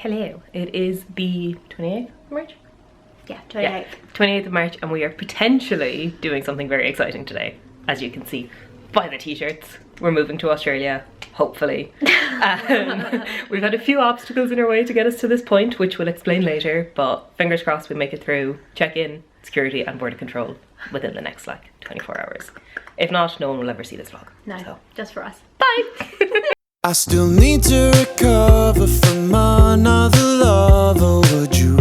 Hello, it is the 28th of March? Yeah, 28th. Yeah, 28th of March, and we are potentially doing something very exciting today, as you can see by the t-shirts. We're moving to Australia, hopefully. We've had a few obstacles in our way to get us to this point, which we'll explain later, but fingers crossed we make it through check-in, security and border control within the next 24 hours. If not, no one will ever see this vlog. No, so. just for us. Bye! I still need to recover from another lover. Would you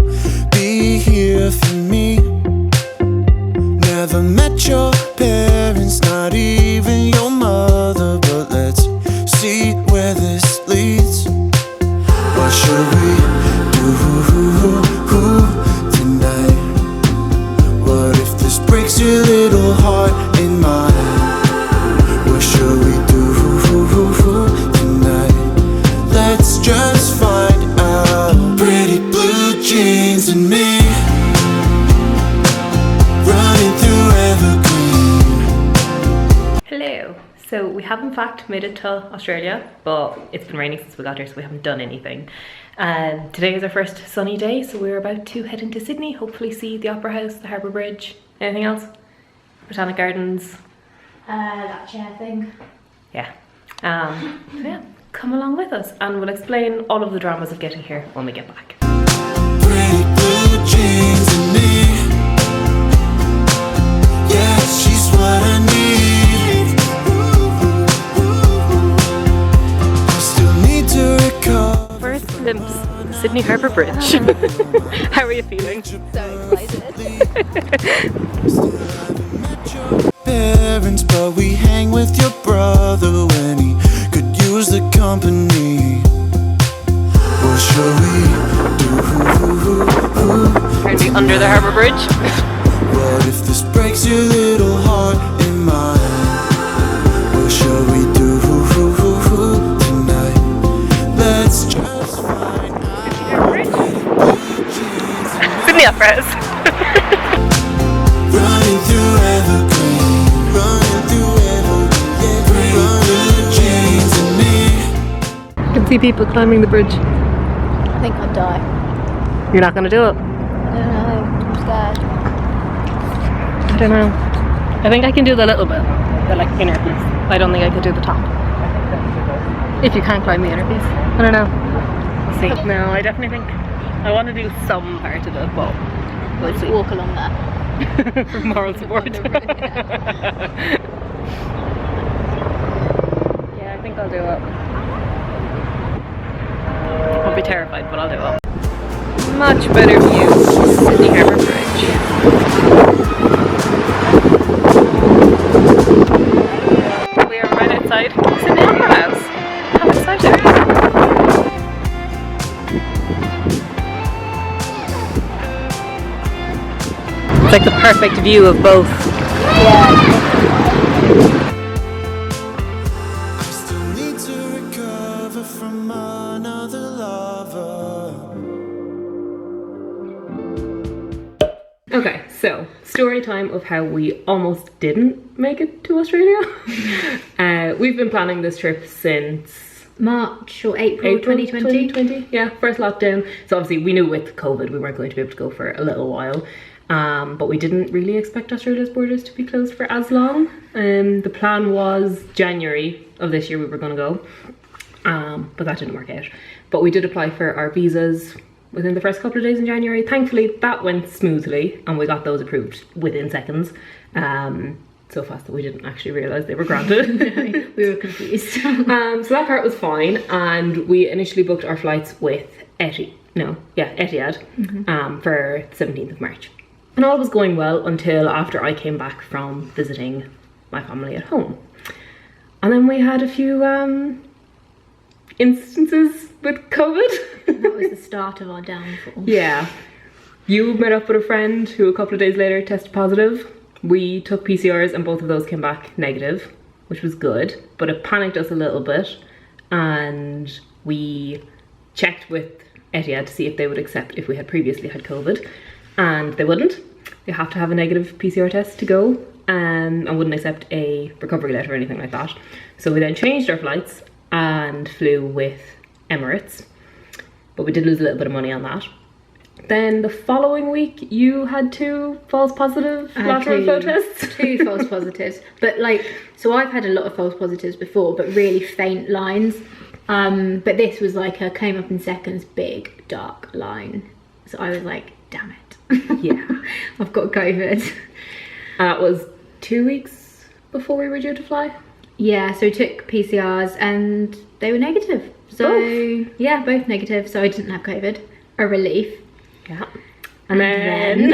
be here for me? Never met your parents, not even your mother. But let's see where this leads. What should we do tonight? What if this breaks your little heart in mine? What should we do tonight? Let's just find out. Pretty blue jeans and me, running through evergreen. Hello. So we have in fact made it to Australia, but it's been raining since we got here, so we haven't done anything. Today is our first sunny day, so we're about to head into Sydney, hopefully see the Opera House, the Harbour Bridge. Anything else? Botanic Gardens. That chair thing. Yeah. So yeah, come along with us and we'll explain all of the dramas of getting here when we get back. Pretty blue jeans and me, yeah, she's what I need. I still need to recover. First glimpse of Sydney Harbour Bridge. How are you feeling? So excited. Parents, but we hang with your brother when he could use the company. What shall we do? Currently under the Harbour Bridge. What if this breaks your little heart in mine? What shall we do tonight? Let's just find out. Sydney Opera House. Running through evergreen, running through evergreen, blue jeans and me. You can see people climbing the bridge. I think I'd die. You're not going to do it? I don't know, I'm scared. I don't know. I think I can do the little bit, the inner piece. I don't think I could do the top. If you can't climb the inner piece. I don't know. We'll see. No, I definitely think I want to do some part of it, but we'll Just see. walk along there. For moral support. Yeah, I think I'll do it. I'll be terrified, but I'll do it. Much better view of Sydney Harbour Bridge. We are right outside Sydney Opera House. How exciting! It's like the perfect view of both. Yeah. I still need to recover from another lover. Okay, so story time of how we almost didn't make it to Australia. We've been planning this trip since March or April 2020. Yeah, first lockdown. So obviously we knew with COVID we weren't going to be able to go for a little while. But we didn't really expect Australia's borders to be closed for as long. The plan was January of this year we were going to go, but that didn't work out. But we did apply for our visas within the first couple of days in January. Thankfully that went smoothly and we got those approved within seconds. So fast that we didn't actually realise they were granted. We were confused. So that part was fine, and we initially booked our flights with Etihad for the 17th of March. And all was going well until after I came back from visiting my family at home. And then we had a few instances with COVID. That was the start of our downfall. Yeah. You met up with a friend who a couple of days later tested positive. We took PCRs and both of those came back negative, which was good, but it panicked us a little bit. And we checked with Etihad to see if they would accept if we had previously had COVID. And they wouldn't. You have to have a negative PCR test to go, and wouldn't accept a recovery letter or anything like that. So we then changed our flights and flew with Emirates. but we did lose a little bit of money on that. Then the following week, you had 2 false positive lateral flow tests. 2 false positives. But like, so I've had a lot of false positives before, but really faint lines. But this was like came up in seconds, big, dark line. So I was like, damn it. Yeah. I've got COVID. That was 2 weeks before we were due to fly. Yeah, so we took PCRs and they were negative. So yeah, both negative. So I didn't have COVID. A relief. Yeah. And then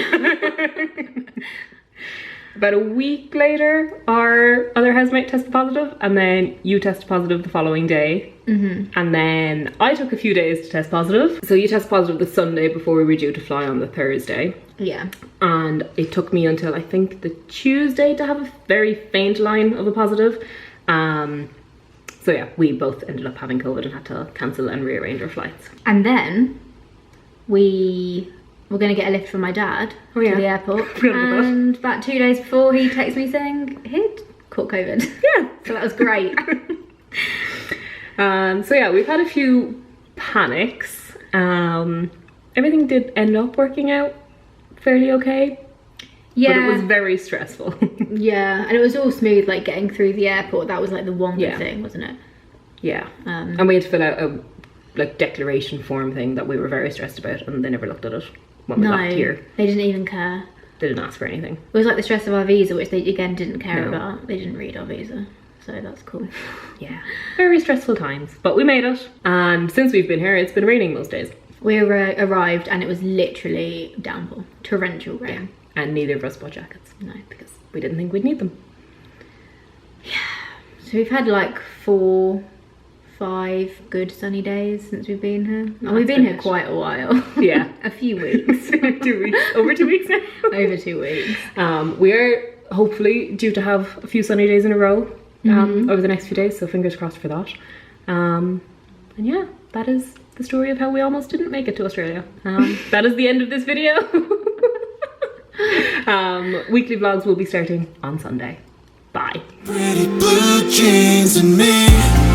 about a week later, our other housemate tested positive, and then you tested positive the following day. And then I took a few days to test positive. So you tested positive the Sunday before we were due to fly on the Thursday. Yeah. And it took me until I think the Tuesday to have a very faint line of a positive. So yeah, we both ended up having COVID and had to cancel and rearrange our flights. And then we were going to get a lift from my dad to the airport. And about 2 days before, he texted me saying he'd caught COVID. Yeah. So that was great. So yeah, we've had a few panics. Everything did end up working out fairly okay. Yeah. But it was very stressful. Yeah, and it was all smooth, like getting through the airport. That was like the one good thing, wasn't it? Yeah. And we had to fill out a declaration form thing that we were very stressed about, and they never looked at it when we got here. They didn't even care. They didn't ask for anything. It was like the stress of our visa, which they again didn't care about. They didn't read our visa, so that's cool. Yeah, very stressful times, but we made it. And since we've been here, it's been raining most days. We arrived and it was literally downpour, torrential rain. Yeah. And neither of us bought jackets. No, because we didn't think we'd need them. Yeah. So we've had like 4, 5 good sunny days since we've been here. And we've been here quite a while. Yeah. A few weeks. 2 weeks. Over 2 weeks now. Over 2 weeks. We are hopefully due to have a few sunny days in a row over the next few days, so fingers crossed for that. And yeah, that is the story of how we almost didn't make it to Australia. That is the end of this video. Weekly vlogs will be starting on Sunday. Bye. Pretty blue jeans and me.